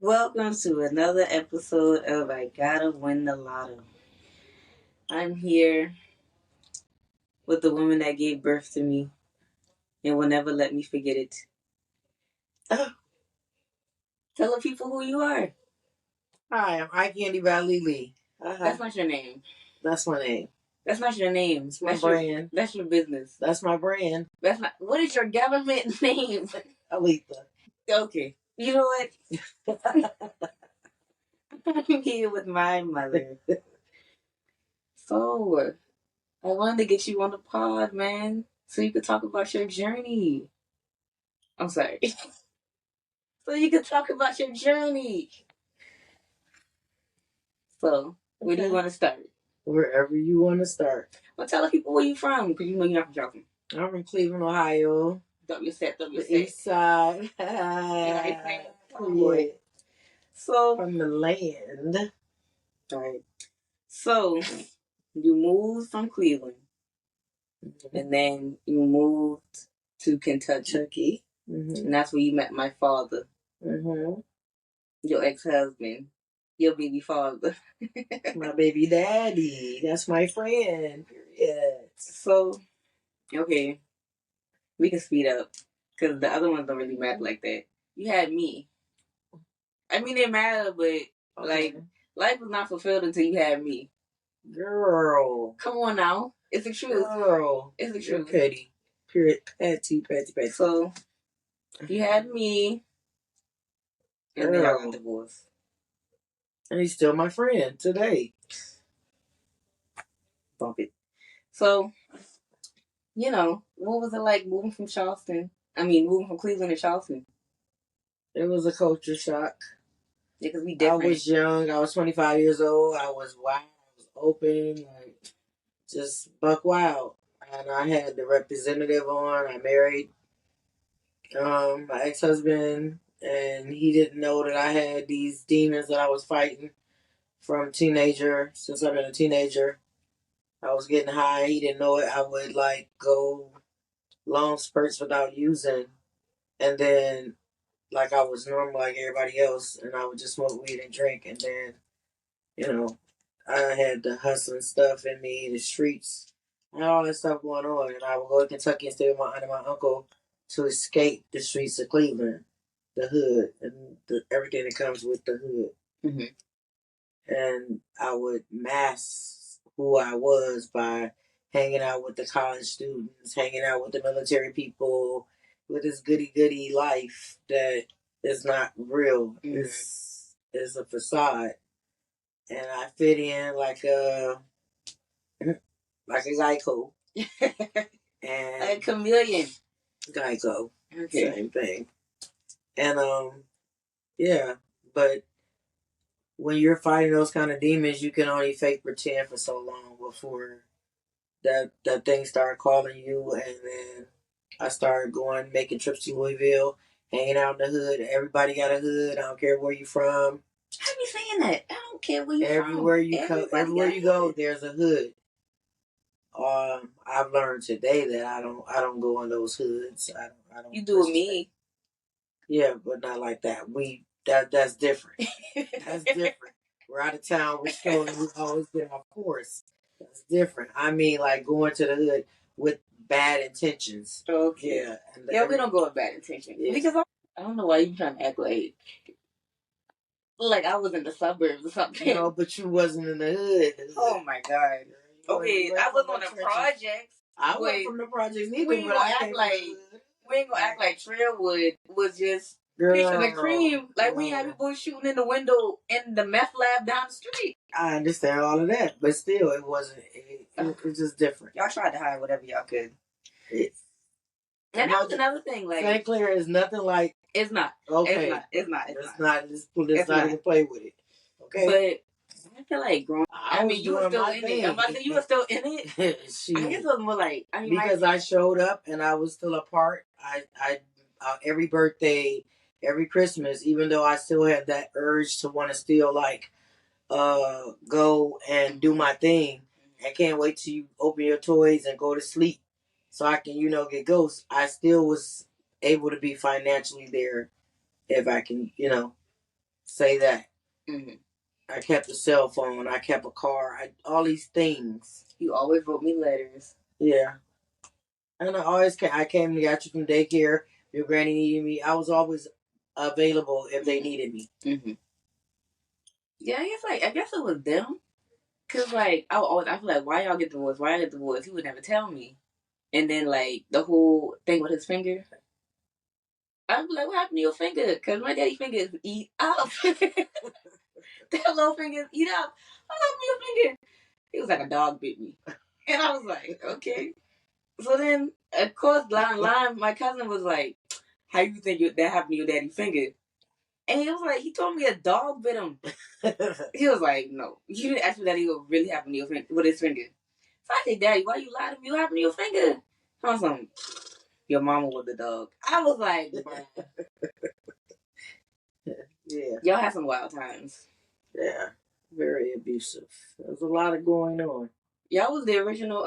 Welcome to another episode of I Gotta Win the Lotto. I'm here with the woman that gave birth to me and will never let me forget it. Oh, tell the people who you are. Hi, I'm I Candy Valley Lee. That's not your name. That's my name. That's not your name. It's my brand. That's your business. That's my brand. That's not. What is your government name? Aletha. Okay. You know what? I'm here with my mother. So, I wanted to get you on the pod, man, so you could talk about your journey. I'm sorry. So you could talk about your journey. So, where do you want to start? Wherever you want to start. Well, tell the people where you from, because you know you're not from Charleston. I'm from Cleveland, Ohio. W set. The east side. Yeah. So, from the land. All right. So, you moved from Cleveland, and then you moved to Kentucky. And that's where you met my father. Your ex-husband. Your baby father. My baby daddy. That's my friend. Period. So, okay. We can speed up. Because the other ones don't really matter like that. You had me. I mean, it mattered, but, like, life was not fulfilled until you had me. Girl. Come on now. It's the truth. Girl. It's the truth. You're petty. Period. Petty. So, you had me. And then I got divorced. And he's still my friend today. Bump it. So, what was it like moving from moving from Cleveland to Charleston? It was a culture shock. Yeah, because we different. I was young. I was 25 years old. I was wild. I was open. Like, just buck wild. And I had the representative on. I married my ex-husband. And he didn't know that I had these demons that I was fighting from teenager. Since I've been a teenager, I was getting high. He didn't know it. I would, go long spurts without using. And then like I was normal like everybody else, and I would just smoke weed and drink, and then, I had the hustling stuff in me, the streets, and all that stuff going on, and I would go to Kentucky and stay with my aunt and my uncle to escape the streets of Cleveland, the hood, and everything that comes with the hood. Mm-hmm. And I would mask who I was by hanging out with the college students, hanging out with the military people, with this goody life that is not real. Mm-hmm. It's a facade, and I fit in like a Geico, and like a chameleon. Geico, okay. Same thing. And yeah, but when you're fighting those kind of demons, you can only fake pretend for so long before that thing started calling you. And then I started making trips to Louisville, hanging out in the hood. Everybody got a hood. I don't care where you from. How you saying that? I don't care where you everywhere from. Everywhere you go, there's a hood. I've learned today that I don't go in those hoods. I don't. You do with me. Yeah, but not like that. That's different. That's different. We're out of town. We're strolling. We always get off course. That's different. I mean, like going to the hood with bad intentions. Okay. Yeah. We don't go with bad intentions. Yeah. Because I don't know why you trying to act like I was in the suburbs or something. No, but you wasn't in the hood. Oh my God. Okay, I was on the projects. I wasn't from the projects neither. We ain't gonna act like Trailwood was just peaches and cream. Like we had people shooting in the window in the meth lab down the street. I understand all of that, but still, it wasn't. It's just different. Y'all tried to hide whatever y'all could. And that was another thing. Like St. Clair is nothing like. It's not. Okay. It's not. Let's not even play with it. Okay. But I feel like growing. I mean, you were still in it. I'm about to say you were still in it. I guess it was more like because I showed up and I was still a part. I every birthday, every Christmas, even though I still had that urge to want to still go and do my thing. I can't wait till you open your toys and go to sleep so I can, get ghosts. I still was able to be financially there if I can, say that. Mm-hmm. I kept a cell phone. I kept a car. All these things. You always wrote me letters. Yeah. And I came and got you from daycare. Your granny needed me. I was always available if they needed me. Mm-hmm. Yeah, I guess it was them. Cause I feel like why y'all get divorced? Why y'all get divorced? He would never tell me. And then like the whole thing with his finger, I'd be like, what happened to your finger? Cause my daddy finger is eat up. That little finger is eat up. What happened to your finger? He was like a dog bit me, and I was like, okay. So then, of course, line, my cousin was like, how you think that happened to your daddy's finger? And he was like, he told me a dog bit him. He was like, no, you didn't ask me that he would really happen to your finger with his finger. So I said, Daddy, why you lie to me? What happened to your finger? I was like, your mama was the dog. I was like, yeah. Y'all had some wild times. Yeah. Very abusive. There's a lot of going on. Y'all was the original,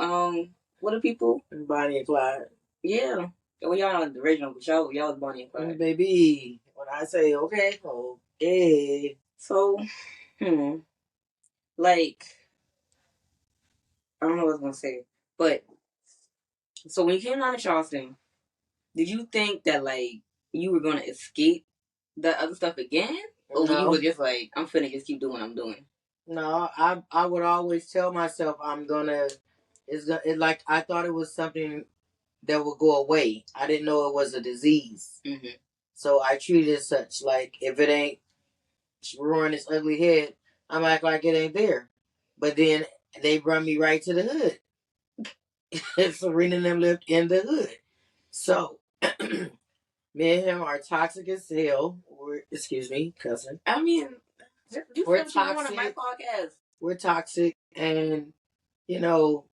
what are people? Bonnie and Clyde. Yeah. Well, y'all not the original, but y'all was Bonnie and Clyde. Baby, when I say okay, okay. So, like, I don't know what I was gonna say, but so when you came down to Charleston, did you think that like you were gonna escape the other stuff again, or you were just like, I'm finna just keep doing what I'm doing? No, I would always tell myself like I thought it was something that would go away. I didn't know it was a disease. Mm-hmm. So I treated it such. Like, if it ain't rearing its ugly head, I'm act like it ain't there. But then they run me right to the hood. Serena and them lived in the hood. So me and him are toxic as hell. Excuse me, cousin. I mean, we're toxic on my podcast. We're toxic, and you know,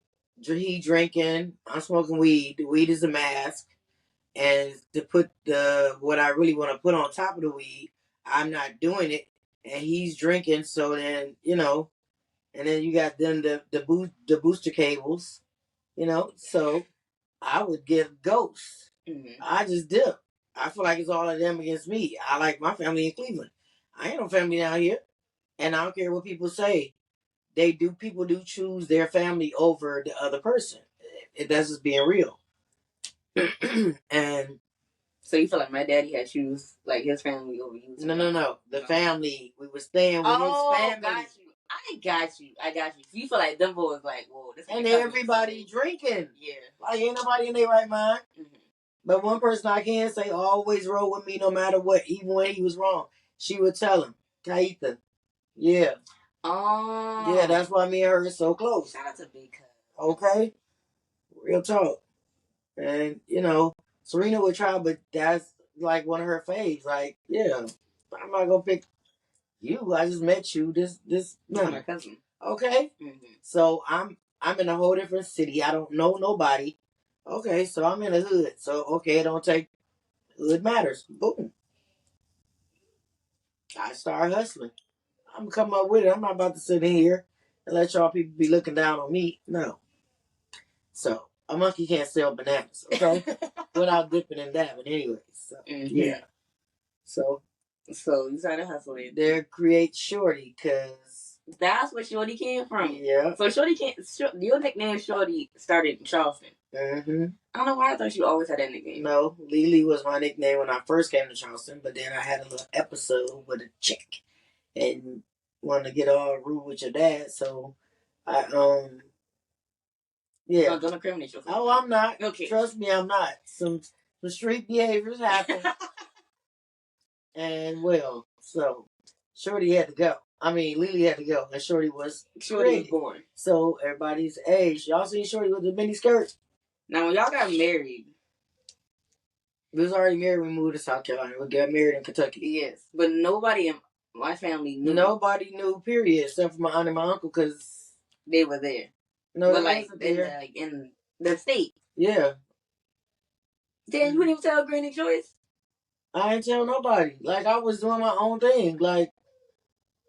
he drinking. I'm smoking weed. The weed is a mask, and to put what I really want to put on top of the weed, I'm not doing it, and he's drinking. So then and then you got then the booster cables, So I would give ghosts. Mm-hmm. I just dip. I feel like it's all of them against me. I like my family in Cleveland. I ain't no family down here, and I don't care what people say. People do choose their family over the other person. That's just being real. And so you feel like my daddy had choose like his family over you? No. The family we were staying with his family. Got you. So you feel like them boys like, whoa, this. And everybody drinking. Yeah. Like ain't nobody in their right mind. Mm-hmm. But one person I can say always rode with me no matter what, even when he was wrong. She would tell him, Taitha. Yeah. Oh. Yeah, that's why me and her are so close. Shout out to Big Cuz. Okay. Real talk. And, Serena would try, but that's like one of her faves. Like, yeah, I'm not gonna pick you. I just met you. This no. My cousin. Okay. Mm-hmm. So I'm in a whole different city. I don't know nobody. Okay, so I'm in the hood. So okay, it don't take hood matters. Boom. I start hustling. I'm gonna come up with it. I'm not about to sit in here and let y'all people be looking down on me. No. So a monkey can't sell bananas, okay? Without dipping and dabbing, anyway. So yeah. So you started hustling. There, create Shorty, cause that's where Shorty came from. Yeah. So your nickname Shorty started in Charleston. Mm-hmm. I don't know why I thought you always had that nickname. No, Lily was my nickname when I first came to Charleston, but then I had a little episode with a chick and wanted to get all rude with your dad, so I yeah. Don't incriminate yourself. Oh, I'm not. Okay. Trust me, I'm not. Some street behaviors happen. And so Shorty had to go. I mean, Lily had to go, and Shorty was born. So everybody's age. Y'all seen Shorty with the mini skirt? Now, when y'all got married, we was already married. We moved to South Carolina. We got married in Kentucky. Yes, but nobody in my family knew. Nobody knew, period, except for my aunt and my uncle, because they were there. No, but in the state. Yeah. Then you didn't even tell Granny Joyce. I ain't tell nobody. Like, I was doing my own thing. Like,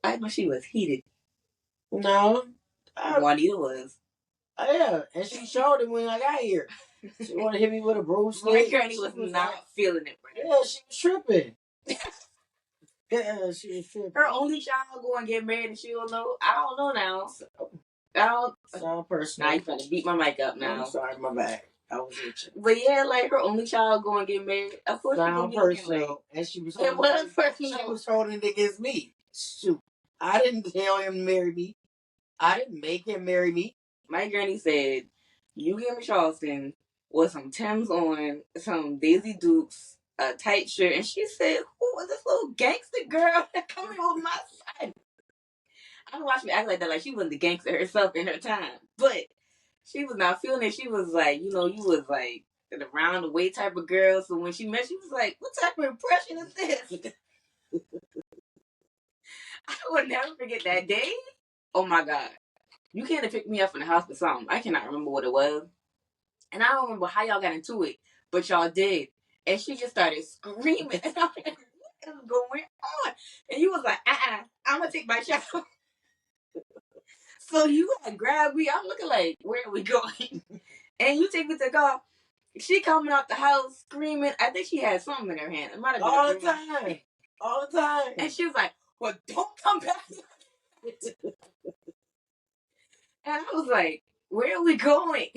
I thought she was heated. No. Juanita was. Yeah, and she showed it when I got here. She wanted to hit me with a broomstick. My granny was not feeling it, bro. Yeah, she was tripping. Yeah, she was tripping. Her only child go and get married and she don't know. I don't know now. I don't. Sound personal. Now you trying to beat my mic up now. I'm sorry, my bad. I was itching. But yeah, like her only child go and get married. Of course, sound she gonna be personal, like, and she was. It was personal. She was holding it against me. Shoot, I didn't tell him to marry me. I didn't make him marry me. My granny said, "You get me Charleston with some Timbs on, some Daisy Dukes, a tight shirt," and she said, "Who was this little gangster girl that coming on my side?" I don't watch me act like that, like she wasn't the gangster herself in her time, but she was not feeling it. She was like, you was like an around the way type of girl. So when she met, she was like, "What type of impression is this?" I would never forget that day. Oh my god. You came to pick me up from the house for something. I cannot remember what it was. And I don't remember how y'all got into it, but y'all did. And she just started screaming. And I'm like, what is going on? And you was like, I'm going to take my shower. So you had grabbed me. I'm looking like, where are we going? And you take me to the car. She coming out the house screaming. I think she had something in her hand. It might have been all the time. All the time. And she was like, well, don't come back. And I was like, where are we going?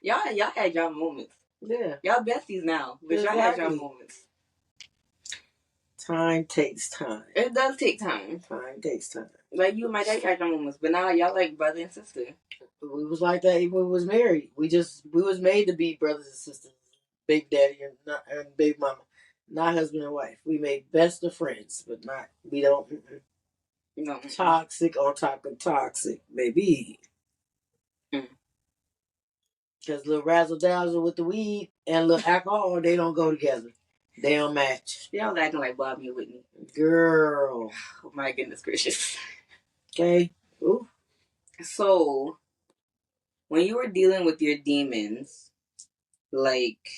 y'all had y'all moments. Yeah. Y'all besties now. But y'all had y'all moments. Time takes time. It does take time. Time takes time. Like you and my dad had your moments, but now y'all like brother and sister. We was like that even when we was married. We was made to be brothers and sisters, big daddy and big mama, not husband and wife. We made best of friends, but not we don't. No. Toxic on top of toxic, baby. Because little razzle dazzle with the weed and little alcohol, they don't go together. They don't match. Y'all acting like Bobby and Whitney. Girl. Oh my goodness gracious. Okay. Ooh. So, when you were dealing with your demons, like,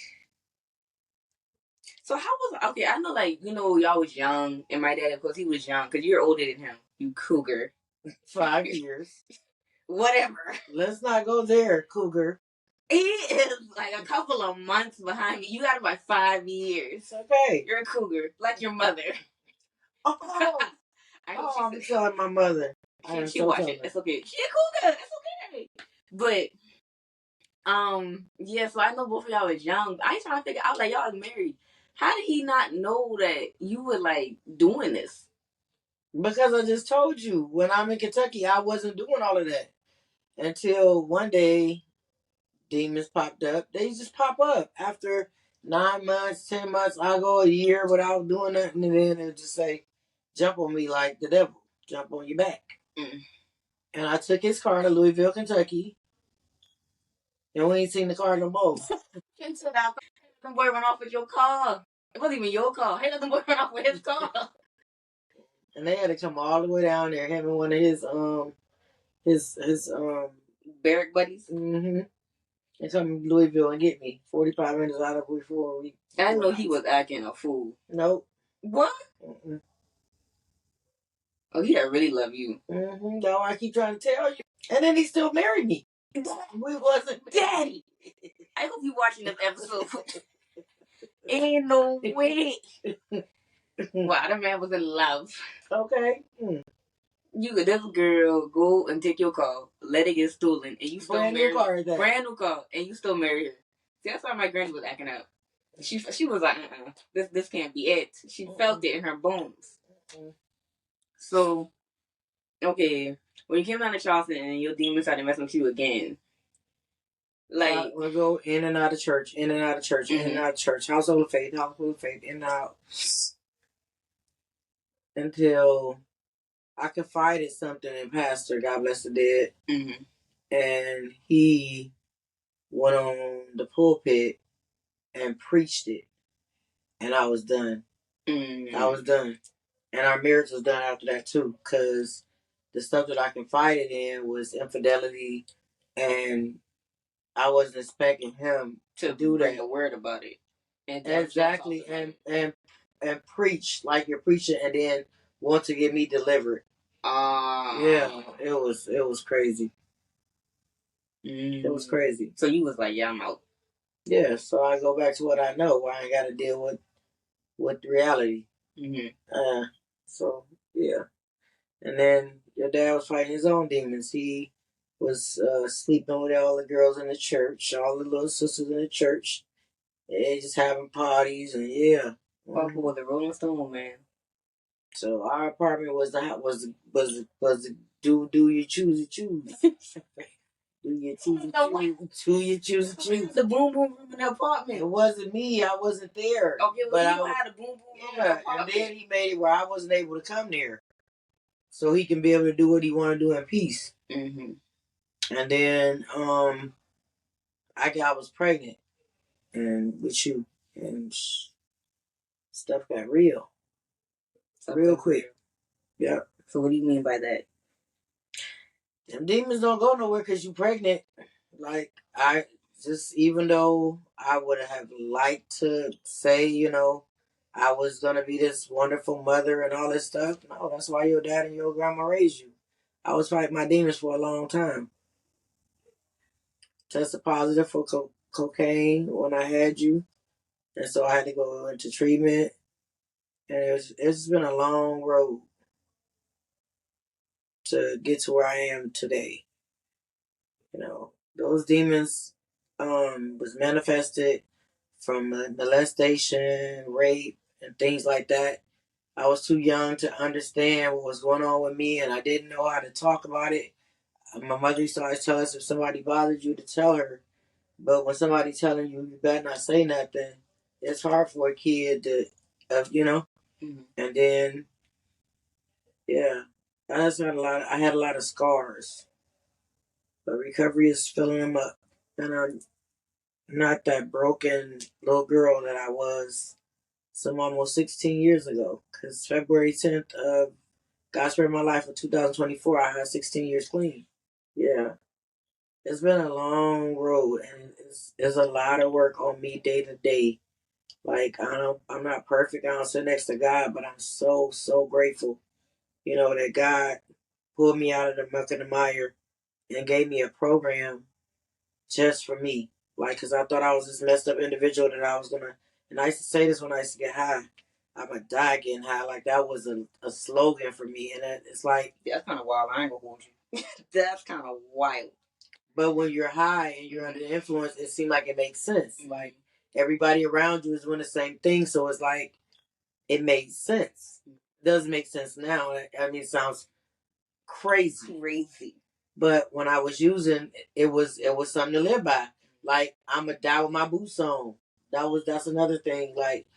so how was, okay, I know, like, y'all was young, and my dad, of course, he was young, because you're older than him, you cougar. 5 years. Whatever. Let's not go there, cougar. He is like a couple of months behind me. You got about 5 years. Okay. You're a cougar, like your mother. Oh, I'm telling my mother. She watch it. It's okay. She a cougar. It's okay. But yeah. So I know both of y'all was young. I ain't trying to figure out like y'all was married. How did he not know that you were like doing this? Because I just told you when I'm in Kentucky, I wasn't doing all of that until one day demons popped up. They just pop up after 9 months, 10 months. I go a year without doing nothing, and then they just say, "Jump on me like the devil, jump on your back." And I took his car to Louisville, Kentucky, and we ain't seen the car no more. Some boy run off with your car. It wasn't even your car. He let the boy run off with his car. And they had to come all the way down there, him and one of his barrack buddies. Mm-hmm. And come to Louisville and get me 45 minutes out of before we. I know he was acting a fool. Nope. What? Mm-mm. Oh, he really love you. Mm-hmm. That's why I keep trying to tell you. And then he still married me. We wasn't daddy. I hope you watching this episode. Ain't no way. Wow, the man was in love. Okay. You this girl go and take your car, let it get stolen, and you still marry her. Brand new car, and you still marry her. See, that's why my granny was acting up. She was like, this can't be it. She felt it in her bones. So, okay, when you came down to Charleston and your demons started messing with you again, like we'll go in and out of church, in and out of church, in and out of church, household of faith, in and out, until I confided something in Pastor, God bless the dead, and he went on the pulpit and preached it, and I was done. I was done, and our marriage was done after that too, because the stuff that I confided in was infidelity, and I wasn't expecting him to do bring that. a word about it. And exactly, and preach like you're preaching, and then want to get me delivered. Yeah, it was crazy. It was crazy. So you was like, yeah, I'm out. Yeah, so I go back to what I know, where I ain't got to deal with reality. So yeah. And then your dad was fighting his own demons. He was sleeping with all the girls in the church, all the little sisters in the church. They just having parties and yeah. Papa was a Rolling Stone man. So our apartment was the do you choose do you choose the boom boom room in the apartment. It wasn't me. I wasn't there. Okay, well, but you had a boom boom room in the apartment. And then he made it where I wasn't able to come there, so he can be able to do what he want to do in peace. And then I was pregnant and with you, and stuff got real, real quick. Yeah. So what do you mean by that? Them demons don't go nowhere because you pregnant. Like I just, even though I would have liked to say, I was gonna be this wonderful mother and all this stuff. No, that's why your dad and your grandma raised you. I was fighting my demons for a long time. Tested positive for cocaine when I had you, and so I had to go into treatment. And it's been a long road to get to where I am today. Those demons was manifested from molestation, rape, and things like that. I was too young to understand what was going on with me, and I didn't know how to talk about it. My mother used to always tell us if somebody bothered you to tell her, but when somebody telling you, you better not say nothing. It's hard for a kid Mm-hmm. And then, yeah, I had a lot of scars, but recovery is filling them up, and I'm not that broken little girl that I was some almost 16 years ago. Because February 10th of God Spared My Life of 2024, I had 16 years clean. Yeah. It's been a long road, and it's a lot of work on me day to day. Like I'm not perfect. I don't sit next to God, but I'm so grateful. That God pulled me out of the muck and the mire and gave me a program just for me. Like, because I thought I was this messed up individual that I was gonna. And I used to say this when I used to get high. I'm gonna die getting high. Like that was a slogan for me, and it's like that's kind of wild. I ain't gonna hold you. That's kind of wild. But when you're high and you're under the influence, it seems like it makes sense. Like everybody around you is doing the same thing, so it's like it makes sense. It doesn't make sense now. I mean, it sounds crazy. But when I was using, it was something to live by. Like I'ma die with my boots on. That's another thing. Like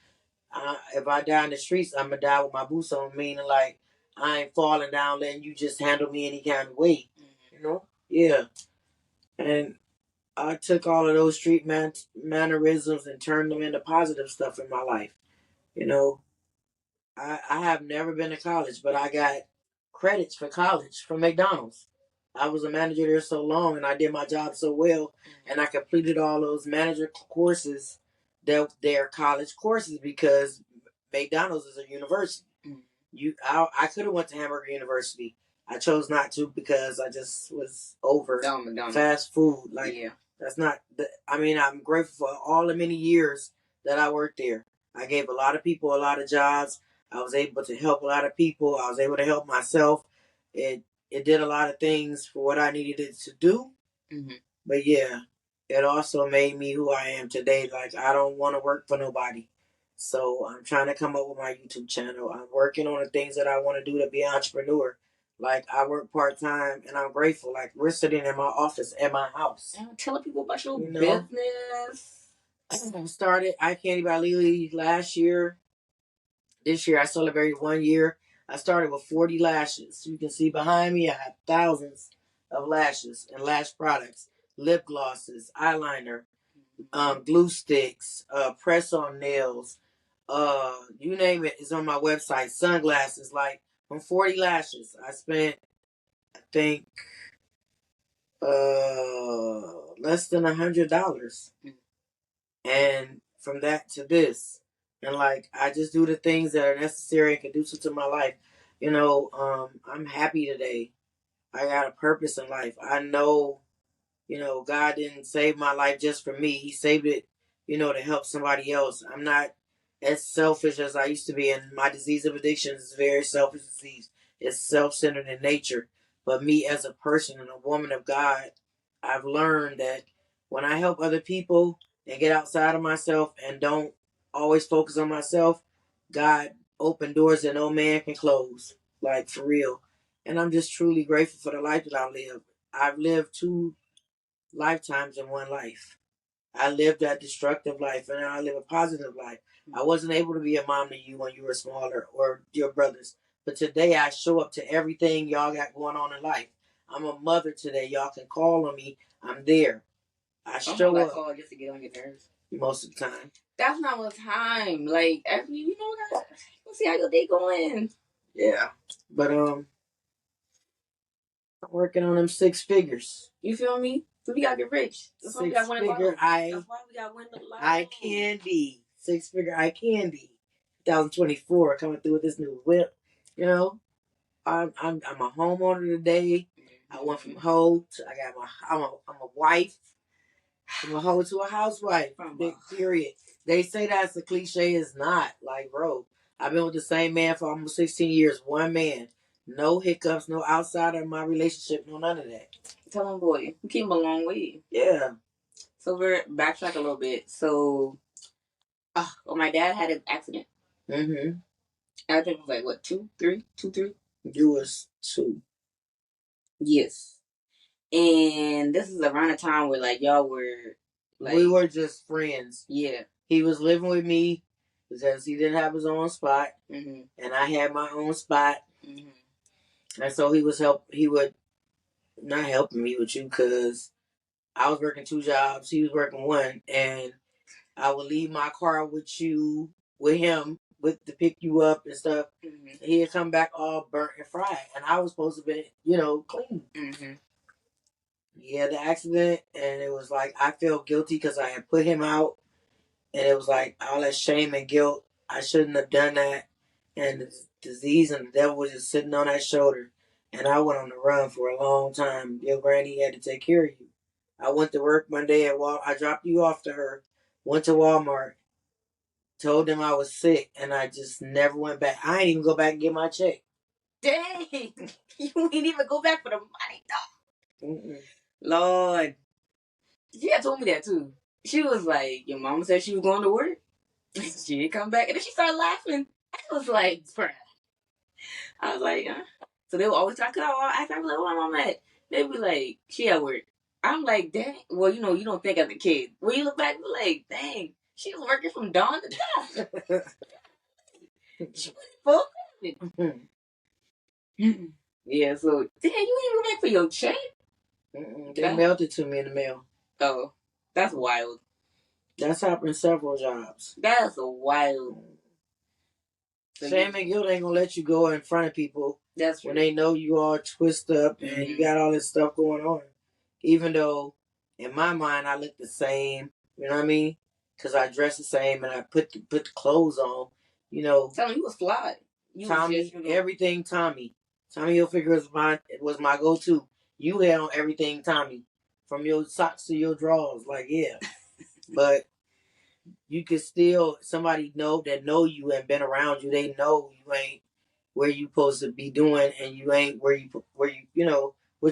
if I die in the streets, I'ma die with my boots on. Meaning like I ain't falling down, letting you just handle me any kind of way. Yeah. And I took all of those street mannerisms and turned them into positive stuff in my life. You know, I have never been to college, but I got credits for college from McDonald's. I was a manager there so long, and I did my job so well, and I completed all those manager courses that they're college courses because McDonald's is a university. I could have went to Hamburger University. I chose not to because I just was over fast food. Like that's not. I mean, I'm grateful for all the many years that I worked there. I gave a lot of people a lot of jobs. I was able to help a lot of people. I was able to help myself. It did a lot of things for what I needed it to do. But yeah, it also made me who I am today. Like I don't want to work for nobody. So I'm trying to come up with my YouTube channel. I'm working on the things that I want to do to be an entrepreneur. Like I work part time, and I'm grateful. Like we're sitting in my office at my house. Telling people about your business. I started I Candy by Lily last year. This year I celebrated 1 year. I started with 40 lashes. You can see behind me I have thousands of lashes and lash products, lip glosses, eyeliner, glue sticks, press on nails, you name it is on my website. Sunglasses, like from 40 lashes. I spent I think less than $100. And from that to this. And like I just do the things that are necessary and conducive to my life. I'm happy today. I got a purpose in life. I know, God didn't save my life just for me. He saved it, to help somebody else. I'm not as selfish as I used to be, and my disease of addiction is a very selfish disease. It's self-centered in nature. But me as a person and a woman of God, I've learned that when I help other people and get outside of myself and don't always focus on myself, God open doors that no man can close. Like for real. And I'm just truly grateful for the life that I live. I've lived 2 lifetimes in one life. I lived that destructive life and I live a positive life. I wasn't able to be a mom to you when you were smaller or your brothers. But today I show up to everything y'all got going on in life. I'm a mother today. Y'all can call on me. I'm there. I show up. Call just to get on your nerves. Most of the time. That's not what time. Like, actually, you know what? Let's see how your day going. Yeah. But I'm working on them 6 figures. You feel me? So we gotta get rich. That's why we gotta win the lotto. That's why we gotta win the lotto. I can be 6 figure. I can be 2024 coming through with this new whip. You know, I'm a homeowner today. I went from hoe to I'm a wife. From a hoe to a housewife. Big period. They say that's a cliche. It's not. Like, bro, I've been with the same man for almost 16 years. One man. No hiccups, no outside of my relationship, no none of that. Tell him, boy, we came a long way. Yeah. So we're backtrack a little bit. So, well, my dad had an accident. Mm-hmm. I think it was like what, 2, 3? You was 2. Yes. And this is around the time where like y'all were like, we were just friends. Yeah. He was living with me because he didn't have his own spot, and I had my own spot, and so he would not helping me with you because I was working 2 jobs, he was working 1, and I would leave my car with him, to pick you up and stuff. He'd come back all burnt and fried, and I was supposed to be, clean. He had the accident, and it was like I felt guilty because I had put him out, and it was like all that shame and guilt. I shouldn't have done that, and the disease and the devil was just sitting on that shoulder, and I went on the run for a long time. Your granny had to take care of you. I went to work one day I dropped you off to her, went to Walmart, told them I was sick, and I just never went back. I ain't even go back and get my check. Dang, you ain't even go back for the money, dog. Lord, she had told me that too. She was like, your mama said she was going to work. She didn't come back, and then she started laughing. I was like, bruh. I was like, So they would always talk. Cause I was like, where my mom at? They be like, she at work. I'm like, dang. Well, you don't think as a kid. When you look back, you like, dang, she was working from dawn to dusk. She was full. Yeah, so damn, you ain't even back for your check. They mailed it to me in the mail. Oh, that's wild. That's happened several jobs. That's wild. Shame and guilt ain't gonna let you go in front of people. That's true. When they know you all twisted up and you got all this stuff going on. Even though, in my mind, I look the same. You know what I mean? Because I dress the same and I put the clothes on. Tell me, you was fly. Tommy, everything Tommy. Tommy Hilfiger was my go-to. You had on everything Tommy. From your socks to your drawers. Like, yeah. But you can still, somebody know you and been around you, they know you ain't where you supposed to be doing, and you ain't where you what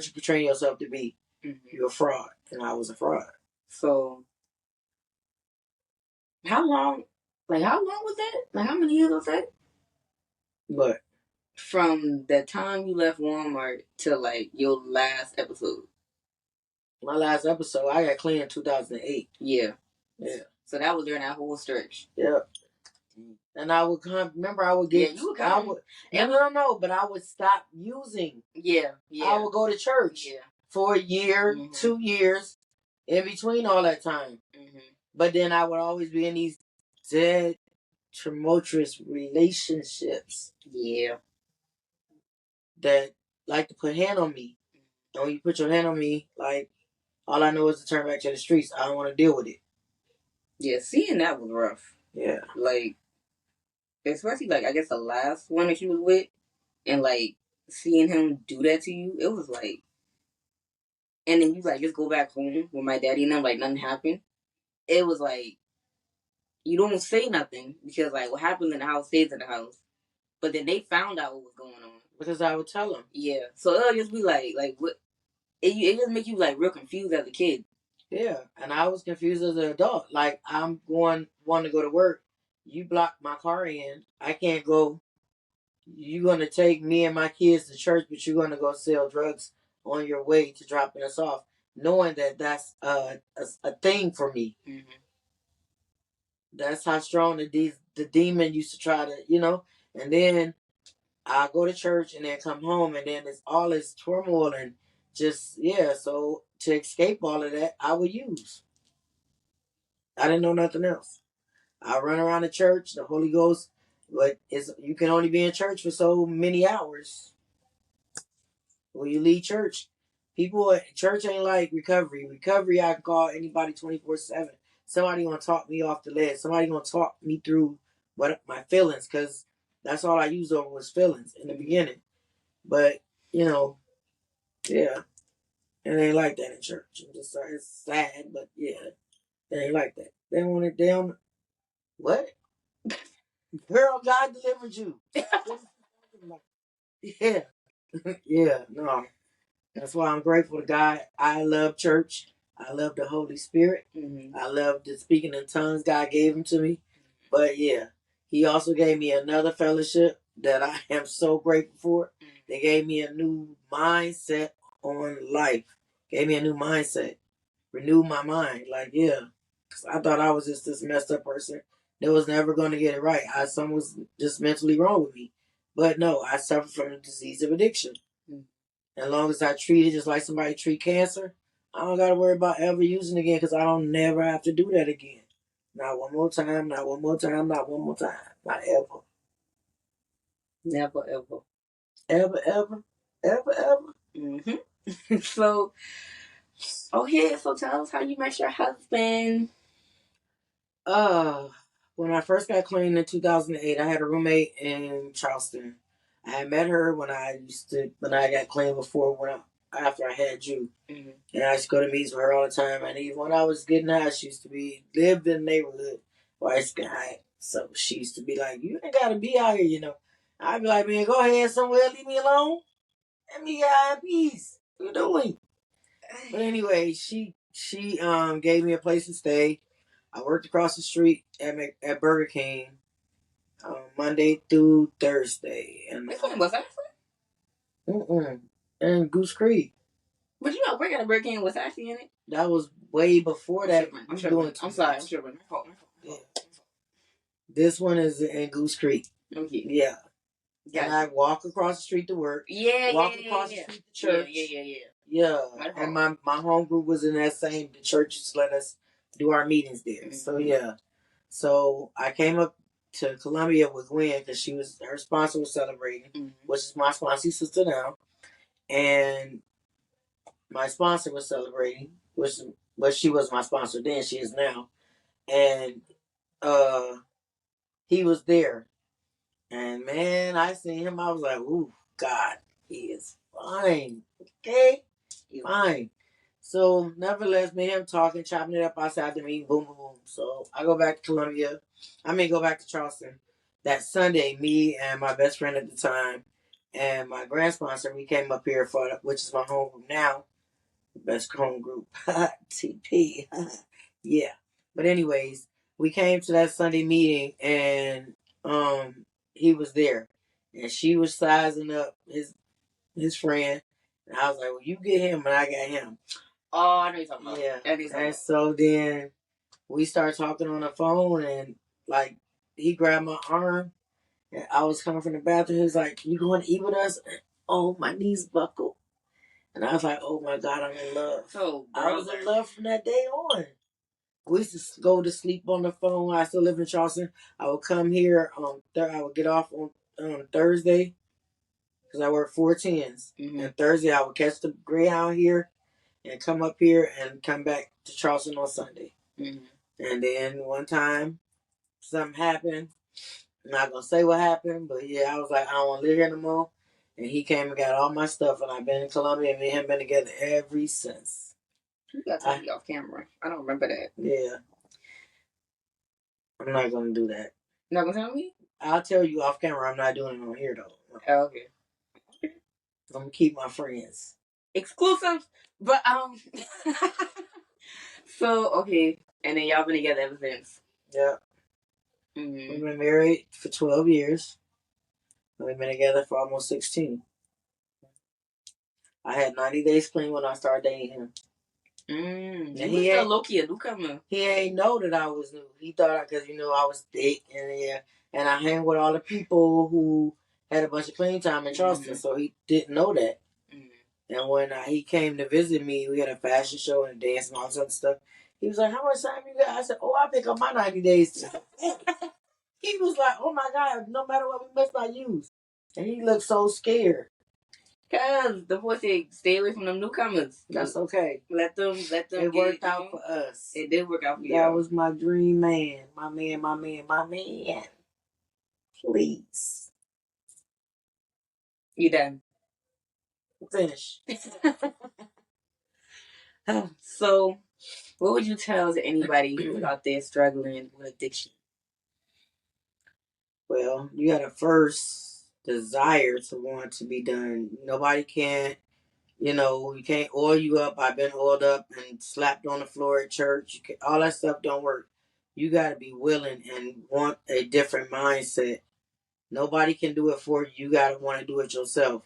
you portraying yourself to be. You're a fraud, and I was a fraud. So how long was that? Like, how many years was that? What? From the time you left Walmart to like your last episode. My last episode, I got clean in 2008. Yeah. So that was during that whole stretch. Yeah. And I would come. Remember, I would get. Yeah, you would come. No. But I would stop using. Yeah. I would go to church. Yeah. For a year, 2 years, in between all that time. But then I would always be in these dead, tumultuous relationships. Yeah. That like to put hand on me. And when you put your hand on me, like, all I know is to turn back to the streets. I don't want to deal with it. Yeah, seeing that was rough. Yeah. Like, especially, like, I guess the last one that you was with, and, like, seeing him do that to you, it was like, and then you, like, just go back home with my daddy and them, like, nothing happened. It was like, you don't say nothing because like what happens in the house stays in the house. But then they found out what was going on because I would tell them. Yeah, so it'll just be like what it just make you like real confused as a kid. Yeah, and I was confused as an adult. Like I'm want to go to work, you block my car in. I can't go. You're gonna take me and my kids to church, but you're gonna go sell drugs on your way to dropping us off, knowing that that's a thing for me. Mm-hmm. That's how strong the demon used to try to, and then I go to church and then come home and then it's all this turmoil and just yeah. So to escape all of that, I would use. I didn't know nothing else. I run around the church, the Holy Ghost, but you can only be in church for so many hours. When you leave church, church ain't like recovery. Recovery, I can call anybody 24/7. Somebody gonna talk me off the ledge. Somebody gonna talk me through what my feelings, because that's all I used over was feelings in the beginning. But yeah, it ain't like that in church. I'm just sorry, it's sad, but yeah, it ain't like that. They don't want it down. What? Girl, God delivered you. Yeah, yeah, no. That's why I'm grateful to God. I love church. I love the Holy Spirit. Mm-hmm. I love the speaking in tongues God gave him to me. But yeah, he also gave me another fellowship that I am so grateful for. They gave me a new mindset on life. Gave me a new mindset. Renewed my mind. Like, yeah. Cause I thought I was just this messed up person that was never going to get it right. Something was just mentally wrong with me. But no, I suffer from the disease of addiction. As long as I treat it just like somebody treat cancer, I don't got to worry about ever using it again because I don't never have to do that again. Not one more time, not one more time, not one more time. Not ever. Never ever. Ever, ever, ever, ever. Mm-hmm. So, okay, so tell us how you met your husband. When I first got clean in 2008, I had a roommate in Charleston. I had met her when I got clean after I had you. Mm-hmm. And I used to go to meetings with her all the time. And even when I was getting high, she used to lived in the neighborhood where I used to get high. So she used to be like, "You ain't gotta be out here, I'd be like, "Man, go ahead somewhere, leave me alone. Let me get high in peace. What you doing?" But anyway, she gave me a place to stay. I worked across the street at Burger King Monday through Thursday. And which one was that? And Goose Creek. But working at a Burger King was actually in it. That was way before that. I'm sorry. I'm sure. Yeah. This one is in Goose Creek. Okay. Yeah. And I walk across the street to work. Walk across the street to church. Yeah. And my home group was in that same. The church just let us do our meetings there. Mm-hmm. So yeah. So I came up to Columbia with Gwen because her sponsor was celebrating, mm-hmm. which is my sponsor sister now, and my sponsor was celebrating, but she was my sponsor then. She is now, and he was there. And man, I seen him. I was like, "Ooh, God, he is fine. Okay, fine." So, nevertheless, me and him talking, chopping it up outside the meeting, boom, boom, boom. So I go back to Columbia. Go back to Charleston. That Sunday, me and my best friend at the time, and my grand sponsor, we came up here which is my home group now, best home group, TP. Yeah. But anyways, we came to that Sunday meeting, and he was there, and she was sizing up his friend, and I was like, "Well, you get him, and I got him." Oh, I know you're talking about. Yeah, and so then we started talking on the phone, and like he grabbed my arm, and I was coming from the bathroom. He was like, "You going to eat with us?" And, oh, my knees buckled, and I was like, "Oh my God, I'm in love." So I was in love from that day on. We used to go to sleep on the phone. I still live in Charleston. I would come here I would get off on Thursday because I work 4 10s. Mm-hmm. And Thursday I would catch the Greyhound here and come up here and come back to Charleston on Sunday. Mm-hmm. And then one time something happened. I'm not gonna say what happened, but yeah, I was like, I don't want to live here no more. And he came and got all my stuff, and I've been in Columbia, and me and him been together ever since. You got to be off camera. I don't remember that. Yeah. I'm not gonna do that. Not gonna tell me? I'll tell you off camera. I'm not doing it on here though. Oh, okay. I'm gonna keep my friends exclusive. But so okay, and then y'all been together ever since. Yeah. Mm-hmm. We've been married for 12 years. We've been together for almost 16. I had 90 days clean when I started dating him. You was still low-key a newcomer. He ain't know that I was new. He thought because I was thick and I hang with all the people who had a bunch of clean time in Charleston, so he didn't know that. And when he came to visit me, we had a fashion show and a dance and all this other stuff. He was like, "How much time you got?" I said, "Oh, I pick up my 90 days." He was like, "Oh my God, no matter what, we must not use." And he looked so scared. Cause the boy said, "Stay away from them newcomers." That's okay. Let them. It worked out for us. It did work out for you. That was my dream man. My man, my man, my man. Please. You done. Finish. So, what would you tell to anybody who's out there struggling with addiction? Well, you got to first desire to want to be done. Nobody can, you can't oil you up. I've been oiled up and slapped on the floor at church. All that stuff don't work. You got to be willing and want a different mindset. Nobody can do it for you. You got to want to do it yourself.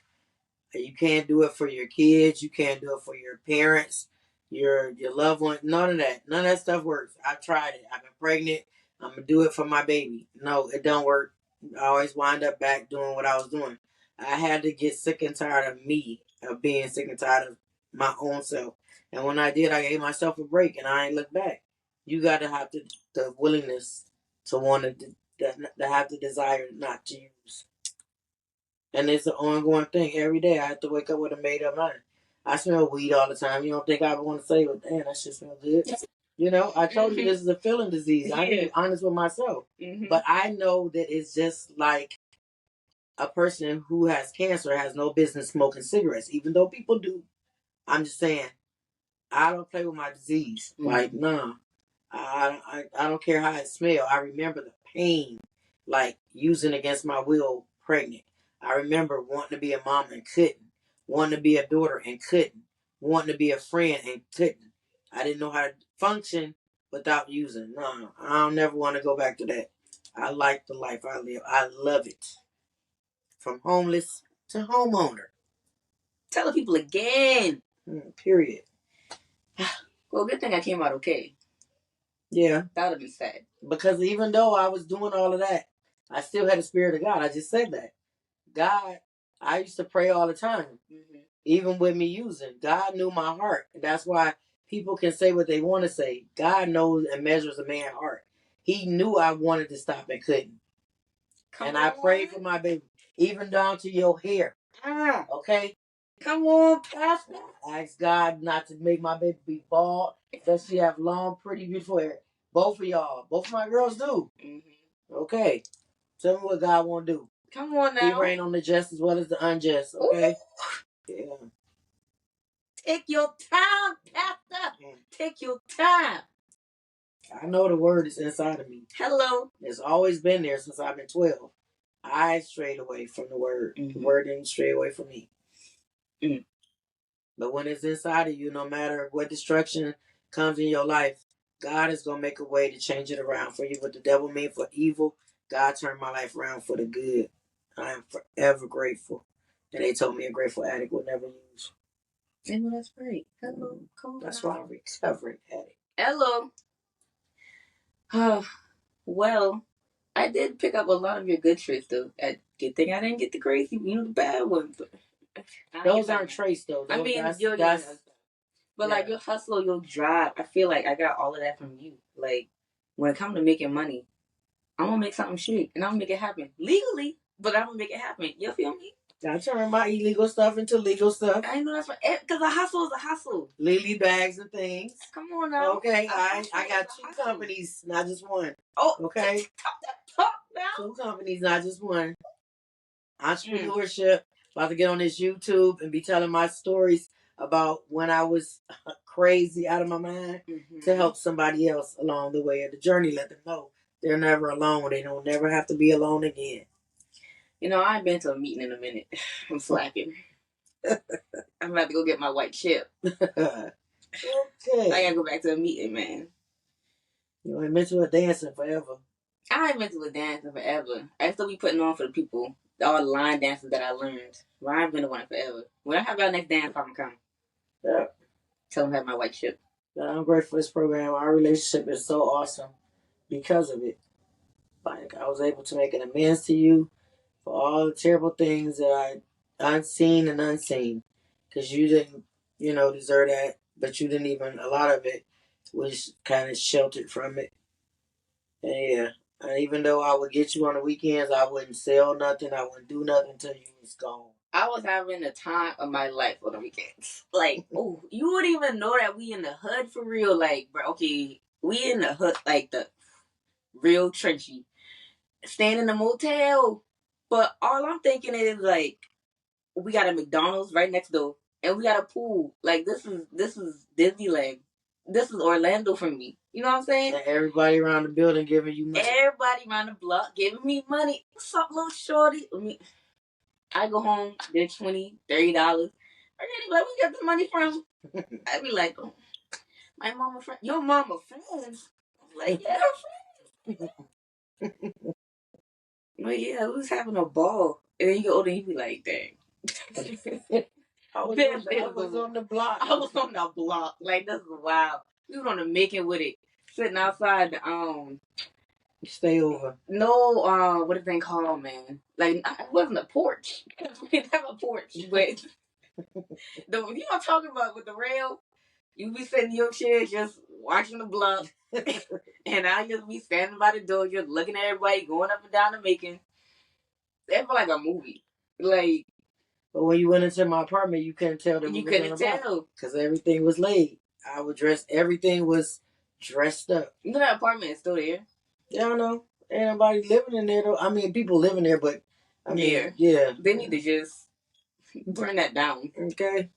You can't do it for your kids. You can't do it for your parents, your loved one. None of that. None of that stuff works. I've tried it. I've been pregnant. I'm gonna do it for my baby. No, it don't work. I always wind up back doing what I was doing. I had to get sick and tired of me, of being sick and tired of my own self. And when I did, I gave myself a break, and I ain't looked back. You got to have the willingness to want to have the desire not to use. And it's an ongoing thing. Every day I have to wake up with a made up mind. I smell weed all the time. You don't think I would want to say, well, damn, that shit smells good. I told you this is a feeling disease. I can be honest with myself. But I know that it's just like a person who has cancer has no business smoking cigarettes, even though people do. I'm just saying, I don't play with my disease. Like, nah. I don't care how it smells. I remember the pain, like using against my will pregnant. I remember wanting to be a mom and couldn't, wanting to be a daughter and couldn't, wanting to be a friend and couldn't. I didn't know how to function without using. No, I don't never want to go back to that. I like the life I live. I love it. From homeless to homeowner. Tell the people again. Period. Well, good thing I came out okay. Yeah. That would have been sad. Because even though I was doing all of that, I still had the Spirit of God. I just said that. God, I used to pray all the time, even with me using. God knew my heart. And that's why people can say what they want to say. God knows and measures a man's heart. He knew I wanted to stop and couldn't. I prayed for my baby, even down to your hair. Okay? Come on, Pastor. I asked God not to make my baby be bald. That she have long, pretty, beautiful hair. Both of y'all. Both of my girls do. Okay. Tell me what God want to do. Come on now. He reign on the just as well as the unjust. Okay? Ooh. Yeah. Take your time, Pastor. Take your time. I know the word is inside of me. Hello. It's always been there since I've been 12. I strayed away from the word. The word didn't stray away from me. But when it's inside of you, no matter what destruction comes in your life, God is going to make a way to change it around for you. What the devil meant for evil, God turned my life around for the good. I am forever grateful. And they told me a grateful addict would never use. And that's great. Hello. Come on. That's why I'm recovering addict. Hello. Well, I did pick up a lot of your good traits, though. Good thing I didn't get the crazy, the bad ones. Those aren't traits, though. I mean, but like your hustle, your drive, I feel like I got all of that from you. Like when it comes to making money, I'm gonna make something shake and I'm gonna make it happen legally, but I'm gonna make it happen. You feel me? I turn my illegal stuff into legal stuff. I know that's right. Because a hustle is a hustle. Lily bags and things. Come on now. Okay, I got two companies, not just one. Oh, okay. Talk now. Two companies, not just one. Entrepreneurship. About to get on this YouTube and be telling my stories about when I was crazy out of my mind to help somebody else along the way of the journey. Let them know They're never alone. They don't never have to be alone again. You know, I ain't been to a meeting in a minute. I'm slacking. I'm about to go get my white chip. Okay. I gotta go back to a meeting, man. You ain't been to a dancing forever. I ain't been to a dancing forever. I still be putting on for the people. All the line dances that I learned. Well, I ain't been to one forever. When I have our next dance, I'm coming. Yeah. Tell them I have my white chip. I'm grateful for this program. Our relationship is so awesome because of it. Like, I was able to make an amends to you for all the terrible things that I unseen and unseen. Because you didn't, deserve that. But you didn't even, a lot of it was kind of sheltered from it. And yeah. And even though I would get you on the weekends, I wouldn't sell nothing. I wouldn't do nothing until you was gone. I was having the time of my life on the weekends. Like, oh, you wouldn't even know that we in the hood for real. Like, bro, okay, we in the hood, like the real trenchy. Staying in the motel. But all I'm thinking is like, we got a McDonald's right next door, and we got a pool. Like this is Disneyland. This is Orlando for me. You know what I'm saying? And everybody around the building giving you money. Everybody around the block giving me money. What's up, little shorty? I go home, they're $20, $30. I be like, we got the money from? I be like, oh, my mama friend, your mama friends. I'm like, yeah, her friends. But yeah, we was having a ball. And then you get older, you be like, dang. I was on the block. I was on the block. Like, this is wild. We was on the making with it. Sitting outside the, stay over. No, what is they called, man? Like, it wasn't a porch. We didn't have a porch, but you know what I'm talking about with the rail? You be sitting in your chair just watching the bluff, and I just be standing by the door just looking at everybody going up and down the making. That felt like a movie. Like, but when you went into my apartment, you couldn't tell that you couldn't tell because everything was laid. I would dress. Everything was dressed up. You know that apartment is still there. Yeah, I know. Ain't nobody living in there though. I mean, people living there, but I mean, yeah. They need to just burn that down. Okay.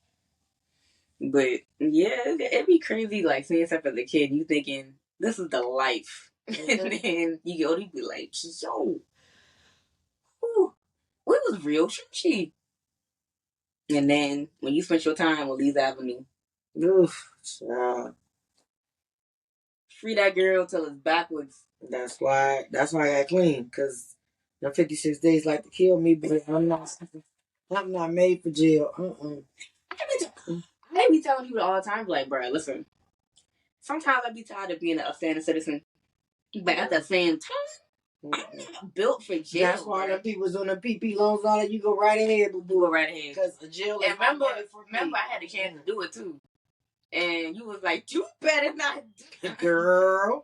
But yeah, it'd be crazy like seeing stuff as a kid. You thinking this is the life, and then you go to be like, yo, whew, we was real churchy. And then when you spent your time on Lee's Avenue, oof, free that girl till it's backwards. That's why I got clean, because the 56 days like to kill me, but I'm not made for jail. I be telling people all the time, like, bro, listen. Sometimes I be tired of being a standing citizen, but at the same time, I'm not built for jail. That's why the people's doing the PP loans and all that. You go right ahead, boo boo. Go right ahead. Because the jail is remember, I had a chance to do it too. And you was like, you better not do it. Girl.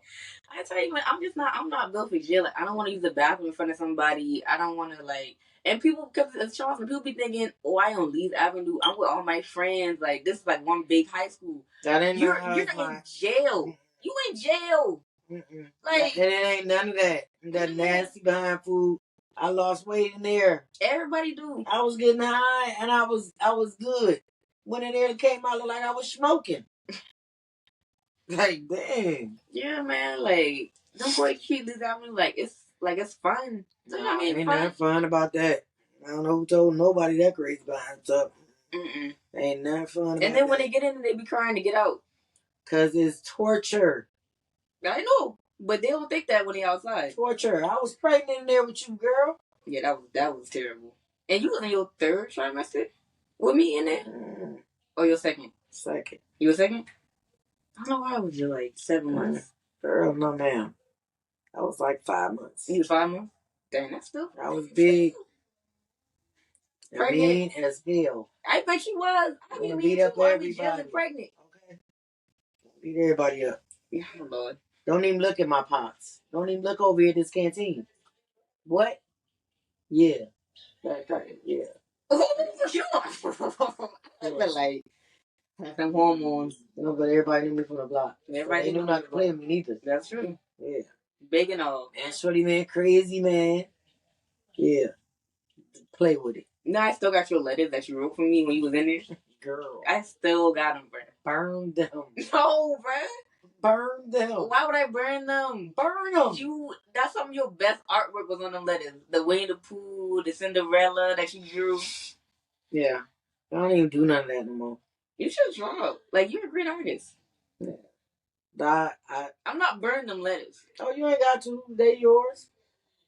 I tell you, man, I'm not built for jail. Like, I don't want to use the bathroom in front of somebody. I don't want to, like, and people, because it's Charleston, people be thinking, oh, I on Lee's Avenue. I'm with all my friends. Like, this is like one big high school. That ain't you're in jail. You in jail. Like, and it ain't none of that. That nasty behind food. I lost weight in there. Everybody do. I was getting high and I was good. When it there came out, looked like I was smoking. Like, dang. Yeah, man. Like, them boys treat Lee's Avenue like it's fun. No, you know what I mean? Ain't nothing fun about that. I don't know who told nobody that crazy behind something. Ain't nothing fun about that. And then when they get in, they be crying to get out. Because it's torture. I know. But they don't think that when they outside. Torture. I was pregnant in there with you, girl. Yeah, that was terrible. And you was in your third trimester with me in there? Or your second? Second. You were second? I don't know why I was just like 7 months. Girl, no ma'am. I was like 5 months. You was 5 months? Dang, that's still. I was big. Mean as hell. I bet you was. I mean, beat up everybody. I was pregnant. Okay. Beat everybody up. Yeah, Lord. Don't even look at my pots. Don't even look over here at this canteen. What? Yeah. That's right. Yeah. I feel like some hormones. No, but everybody knew me from the block. Everybody so they knew not to play with me neither. That's true. Yeah. Big and all. And Shorty man, crazy man. Yeah. Play with it. No, I still got your letters that you wrote for me when you was in there. Girl. I still got them, bro. Burn them. No, bro. Burn them. Why would I burn them? Burn them. That's some of your best artwork was on them letters. The Winnie the Pooh, the Cinderella that you drew. Yeah. I don't even do none of that no more. You should draw. Like, you're a great artist. Yeah. I'm not burning them letters. Oh, you ain't got to. They yours.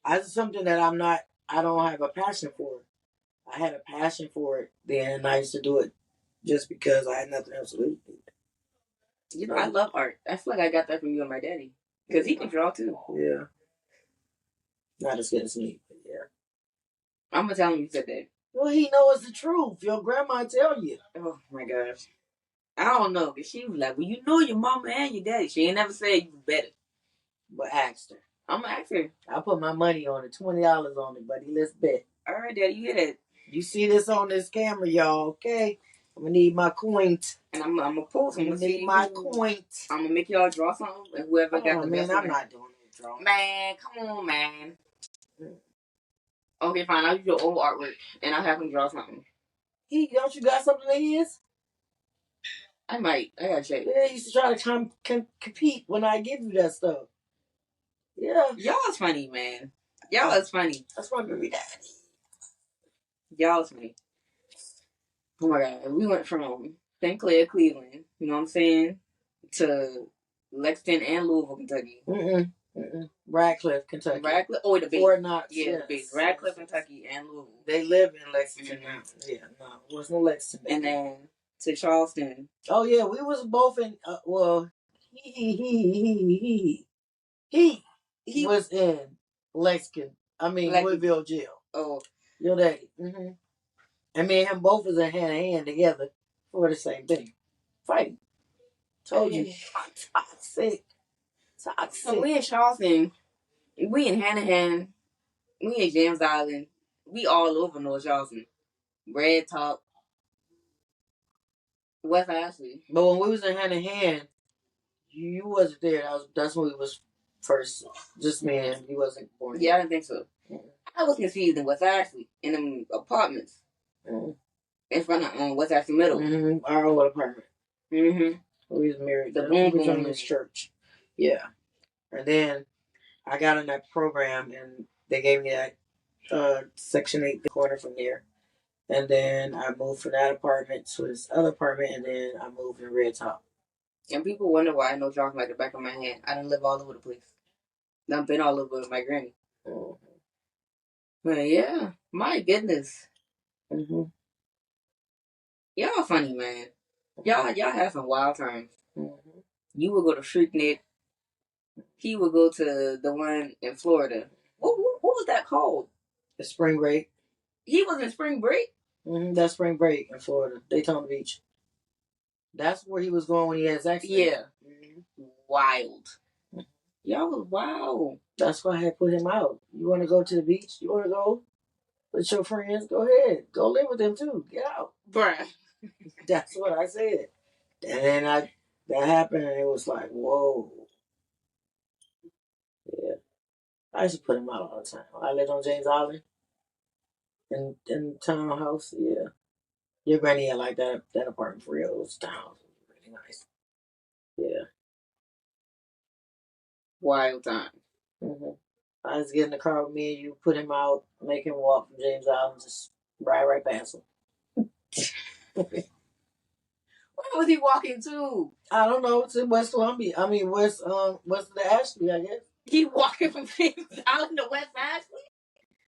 That's something that I don't have a passion for. I had a passion for it then, and I used to do it just because I had nothing else to do. You know, I love art. I feel like I got that from you and my daddy. Because he can draw too. Yeah. Not as good as me, but yeah. I'm going to tell him you said that. Well, he knows the truth. Your grandma tell you. Oh, my gosh. I don't know. Because she was like, well, you know your mama and your daddy. She ain't never said you was better. But asked her. I'm going to ask her. I put my money on it. $20 on it, buddy. Let's bet. All right, Daddy. You hear that? You see this on this camera, y'all, okay? I'm going to need my coins. And I'm going to post. I'm going to need my coins. I'm going to make y'all draw something. And whoever got the man, best I'm not doing no drawing. Man, come on, man. Okay, fine. I'll use your old artwork. And I'll have him draw something. Don't you got something of his? I might. I gotta check. Yeah, he used to try to compete when I give you that stuff. Yeah. Y'all is funny, man. Y'all is funny. That's my baby daddy. Y'all is funny. Oh my God. We went from St. Clair, Cleveland, you know what I'm saying, to Lexington and Louisville, Kentucky. Radcliffe, Kentucky. Radcliffe? Oh, the base. Fort Knox. Yeah, the base. Radcliffe, Kentucky, and Louisville. They live in Lexington now. Yeah, no, it was no Lexington. And then to Charleston. Oh yeah, we was both in. Well, he was in Lexington. I mean, Woodville jail. Oh, your daddy. And me and him both was in hand in hand together for the same thing, fighting. Told you, toxic. So we in Charleston. We in hand in hand. We in James Island. We all over North Charleston. Red Top. West Ashley. But when we was in hand, you wasn't there. That's when we was first. Just me and him. He wasn't born. Yeah, I didn't think so. I was conceived in West Ashley in them apartments. In front of West Ashley Middle. Our old apartment. We was married. The boom boom boom in church. Yeah. And then I got in that program and they gave me that Section 8 corner from there. And then I moved from that apartment to this other apartment, and then I moved in Red Top. And people wonder why I know Charleston like the back of my hand. I done live all over the place. I've been all over with my granny. But yeah, my goodness. Y'all funny, man. Y'all have some wild times. You would go to Freaknik. He would go to the one in Florida. What was that called? The Spring Break. He was in Spring Break? That's Spring Break in Florida. Daytona Beach. That's where he was going when he had his accident. Yeah. Wild. Y'all was wild. That's why I had put him out. You want to go to the beach? You want to go with your friends? Go ahead. Go live with them too. Get out. Bruh. That's what I said. And then that happened and it was like, whoa. Yeah. I used to put him out all the time. I lived on James Island. In the townhouse, yeah. Your granny had like that apartment for real. It was townhouse. It was really nice. Yeah. Wild time. I just get in the car with me and you, put him out, make him walk from James Island, just ride right past him. Where was he walking to? I don't know. To West Columbia. I mean, West the Ashley, I guess. He walking from James Island to West Ashley?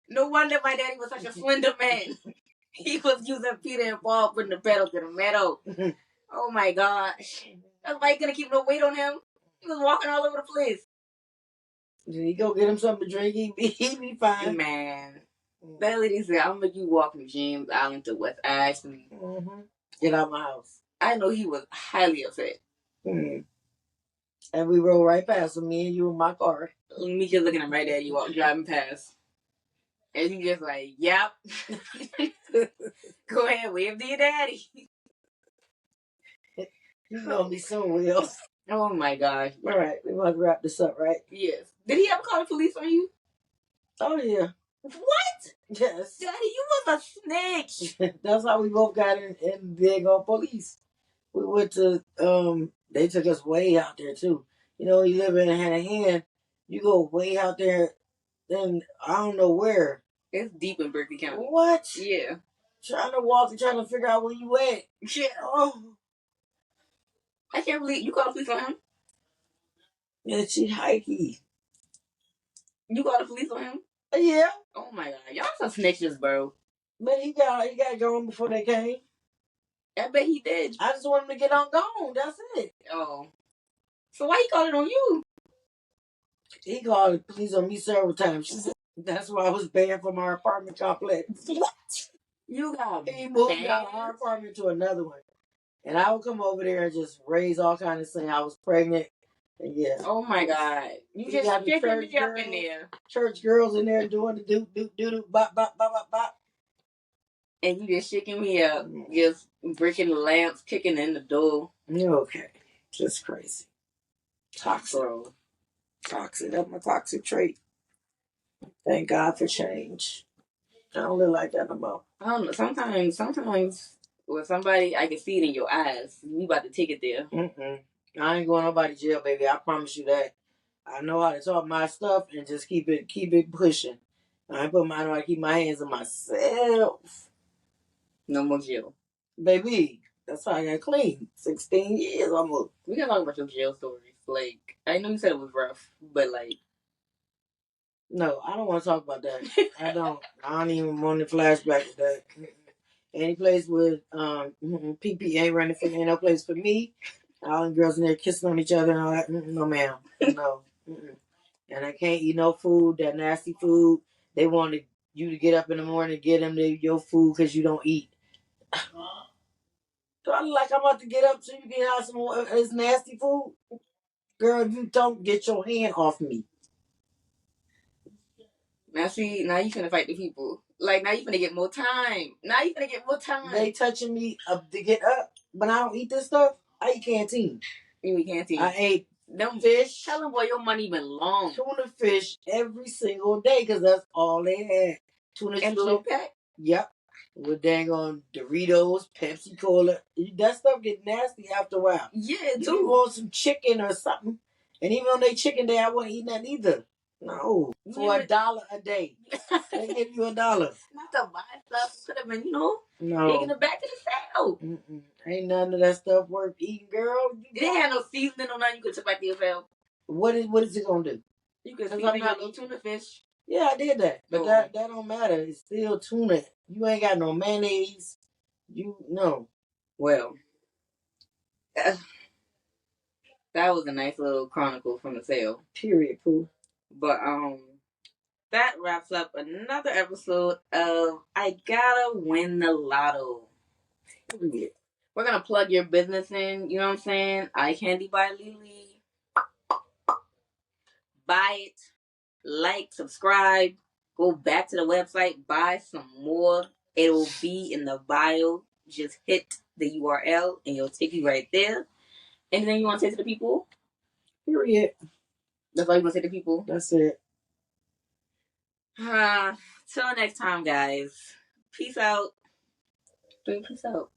No wonder my daddy was such a slender man. He was using Peter and Paul putting the pedal to the metal. Oh my gosh. That's why he couldn't keep no weight on him. He was walking all over the place. Did he go get him something to drink? He'd be fine. Man. That lady said, I'm going to make you walk from James Island to West Ashley. Get out of my house. I know he was highly upset. And we rode right past him, me and you in my car. Me just looking at my daddy driving past. And he just like, yep. Go ahead, wave to your daddy. You know me so well. Oh my gosh. All right, we want to wrap this up, right? Yes. Did he ever call the police on you? Oh, yeah. What? Yes. Daddy, you was a snitch. That's how we both got in big on police. We went to They took us way out there too. You know, you live in hand in hand, you go way out there, then I don't know where. It's deep in Berkeley County. What? Yeah. Trying to walk and trying to figure out where you at. Yeah. Oh. I can't believe you called the police on him. Yeah, she hikey. You called the police on him? Yeah. Oh my god, y'all some snitches, bro. But he got gone before they came. I bet he did. I just want him to get on gone. That's it. Oh. So why he called it on you? He called the police on me several times. She said, that's why I was banned from our apartment complex. What? You got He moved banned? out of our apartment to another one. And I would come over there and just raise all kinds of saying I was pregnant. And yeah. Oh my god. You just got the sticking me church up in there. church girls in there doing the do bop bop bop bop bop. And you just shaking me up, just breaking the lamps, kicking in the door. Okay. Just crazy. Toxic. Bro. Toxic. That's my toxic trait. Thank God for change. I don't live like that no more. I don't know. Sometimes with somebody, I can see it in your eyes. You about to take it there. Mm-mm. I ain't going nobody jail, baby. I promise you that. I know how to talk my stuff and just keep it pushing. I know how to keep my hands on myself. No more jail. Baby, that's how I got clean. 16 years almost. We gotta talk about your jail stories. Like, I know you said it was rough, but like. No, I don't want to talk about that. I don't even want to flashback to that. Any place with PP ain't running for ain't no place for me. All the girls in there kissing on each other and all that. No, ma'am. No. And I can't eat no food, that nasty food. They wanted you to get up in the morning and get them your food because you don't eat. So I'm like, I'm about to get up so you can have some more of this nasty food. Girl, if you don't, get your hand off me. Now see, now you finna fight the people. Like, now you finna get more time. Now you finna get more time. They touching me up to get up, but I don't eat this stuff. I eat canteen. You eat canteen. I ate them fish. Tell them, boy, your money been long. Tuna fish every single day because that's all they had. Tuna and the little pack? Yep. With dang on Doritos, Pepsi Cola. That stuff get nasty after a while. Yeah, too. You want some chicken or something. And even on their chicken day, I wasn't eating that either. No. For $1 a day. They give you $1. Not to buy stuff. Could have been, no. Taking it back to the sale. Ain't none of that stuff worth eating, girl. It didn't have no seasoning or nothing you could take back to yourself. What is it gonna do? You could season your little tuna fish. Yeah, I did that. But that don't matter. It's still tuna. You ain't got no mayonnaise. No. Well, that was a nice little chronicle from the sale. Period, Pooh. But that wraps up another episode of I Gotta Win the Lotto. Period. We're gonna plug your business in, you know what I'm saying? Eye Candy by Lily. Buy it, like, subscribe, go back to the website, buy some more. It'll be in the bio. Just hit the URL and it'll take you right there. Anything you want to say to the people? Period. That's all you want to say to people? That's it. Till next time, guys. Peace out. Peace out.